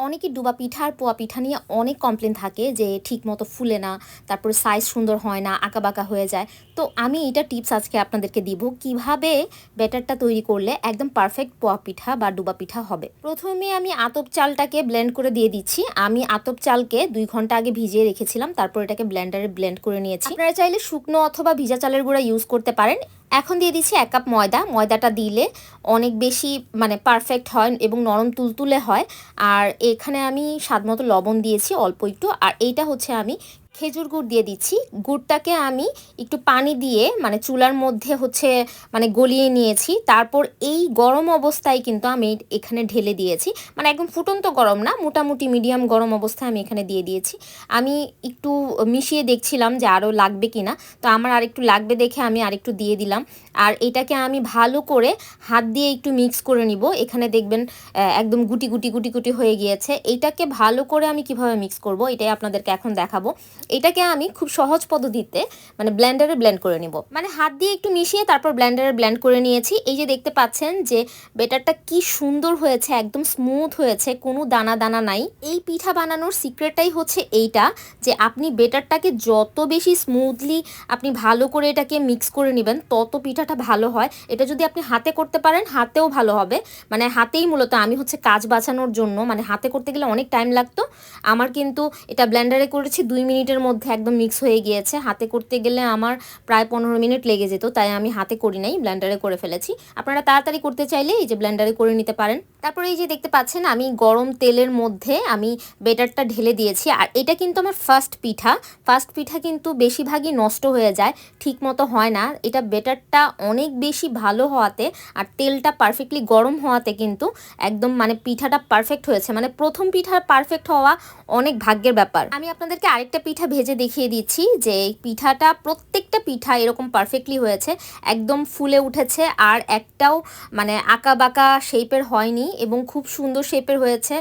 অনেকে ডুবা পিঠা আর পোয়া পিঠা নিয়ে অনেক কমপ্লেন থাকে যে ঠিকমতো ফুলে না, তারপরে সাইজ সুন্দর হয় না, আঁকাবাঁকা হয়ে যায়। তো আমি এটা টিপস আজকে আপনাদেরকে দিব কিভাবে ব্যাটারটা তৈরি করলে একদম পারফেক্ট পোয়া পিঠা বা ডুবা পিঠা হবে। প্রথমে আমি আতপ চালটাকে ব্লেন্ড করে দিয়ে দিচ্ছি। আমি আতপ চালকে 2 ঘন্টা আগে ভিজিয়ে রেখেছিলাম, তারপর এটাকে ব্লেন্ডারে ব্লেন্ড করে নিয়েছি। আপনারা চাইলে শুকনো অথবা ভিজা চালের গুঁড়া ইউজ করতে পারেন। এখন দিয়ে দিচ্ছি 1 কাপ ময়দা। ময়দাটা দিলে অনেক বেশি পারফেক্ট হয় এবং নরম তুলতুলে হয়। আর এখানে আমি স্বাদমতো লবণ দিয়েছি অল্প একটু। আর এইটা হচ্ছে আমি খেজুর গুড় দিয়ে দিচ্ছি। গুড়টাকে আমি একটু পানি দিয়ে চুলার মধ্যে গলিয়ে নিয়েছি। তারপর এই গরম অবস্থায় কিন্তু আমি এখানে ঢেলে দিয়েছি। একদম ফুটন্ত গরম না, মোটামুটি মিডিয়াম গরম অবস্থায় আমি এখানে দিয়ে দিয়েছি। আমি একটু মিশিয়ে দেখছিলাম যে আরও লাগবে কি না। তো আমার আরেকটু লাগবে দেখে আমি আরেকটু দিয়ে দিলাম। আর এটাকে আমি ভালো করে হাত দিয়ে একটু মিক্স করে নিব। এখানে দেখবেন একদম গুটি গুটি গুটি গুটি হয়ে গিয়েছে। এইটাকে ভালো করে আমি কিভাবে মিক্স করব এটাই আপনাদেরকে এখন দেখাবো। এটাকে আমি খুব সহজ পদ্ধতিতে ব্লেন্ডারে ব্লেন্ড করে নিব। হাত দিয়ে একটু মিশিয়ে তারপর ব্লেন্ডারে ব্লেন্ড করে নিয়েছি। এই যে দেখতে পাচ্ছেন যে বেটারটা কি সুন্দর হয়েছে, একদম স্মুথ হয়েছে, কোনো দানা দানা নাই। এই পিঠা বানানোর সিক্রেটটাই হচ্ছে এইটা, যে আপনি বেটারটাকে যত বেশি স্মুথলি আপনি ভালো করে এটাকে মিক্স করে নেবেন তত পিঠাটা ভালো হয়। এটা যদি আপনি হাতে করতে পারেন হাতেও ভালো হবে। হাতেই মূলত আমি কাজ বাঁচানোর জন্য, হাতে করতে গেলে অনেক টাইম লাগতো। আমার কিন্তু এটা ব্লেন্ডারে করেছি 2 মিনিটের মধ্যে একদম মিক্স হয়ে গিয়েছে। হাতে করতে গেলে আমার প্রায় 15 মিনিট লেগে যেত, তাই আমি হাতে করি নাই, ব্লেন্ডারে করে ফেলেছি। আপনারা তাড়াতাড়ি করতে চাইলে এই যে ব্লেন্ডারে করে নিতে পারেন। তারপরে এই যে দেখতে পাচ্ছেন আমি গরম তেলের মধ্যে আমি বেটারটা ঢেলে দিয়েছি। আর এটা কিন্তু আমার ফার্স্ট পিঠা কিন্তু বেশিরভাগই নষ্ট হয়ে যায়, ঠিক মতো হয় না। এটা বেটারটা অনেক বেশি ভালো হওয়াতে আর তেলটা পারফেক্টলি গরম হওয়াতে কিন্তু একদম পিঠাটা পারফেক্ট হয়েছে। প্রথম পিঠা পারফেক্ট হওয়া অনেক ভাগ্যের ব্যাপার। আমি আপনাদেরকে আরেকটা পিঠা ভেজে দেখিয়ে দিচ্ছি যে পিঠাটা, প্রত্যেকটা পিঠা এরকম পারফেক্টলি হয়েছে, একদম ফুলে উঠেছে আর একটাও আঁকা বাঁকা শেপের হয়নি এবং খুব সুন্দর শেপের হয়েছে।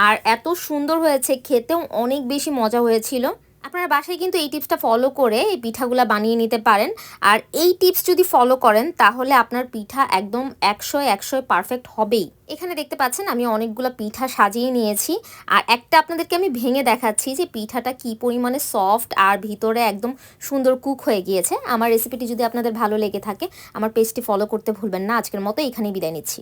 আর এত সুন্দর হয়েছে, খেতেও অনেক বেশি মজা হয়েছিল। আপনারা বাসায় কিন্তু এই টিপসটা ফলো করে এই পিঠাগুলা বানিয়ে নিতে পারেন। আর এই টিপস যদি ফলো করেন তাহলে আপনার পিঠা একদম 100-100 পারফেক্ট হবেই। এখানে দেখতে পাচ্ছেন আমি অনেকগুলো পিঠা সাজিয়ে নিয়েছি। আর একটা আপনাদেরকে আমি ভেঙে দেখাচ্ছি যে পিঠাটা কি পরিমাণে সফট আর ভিতরে একদম সুন্দর কুক হয়ে গিয়েছে। আমার রেসিপিটি যদি আপনাদের ভালো লেগে থাকে আমার পেজটি ফলো করতে ভুলবেন না। আজকের মতো এখানেই বিদায় নিচ্ছি।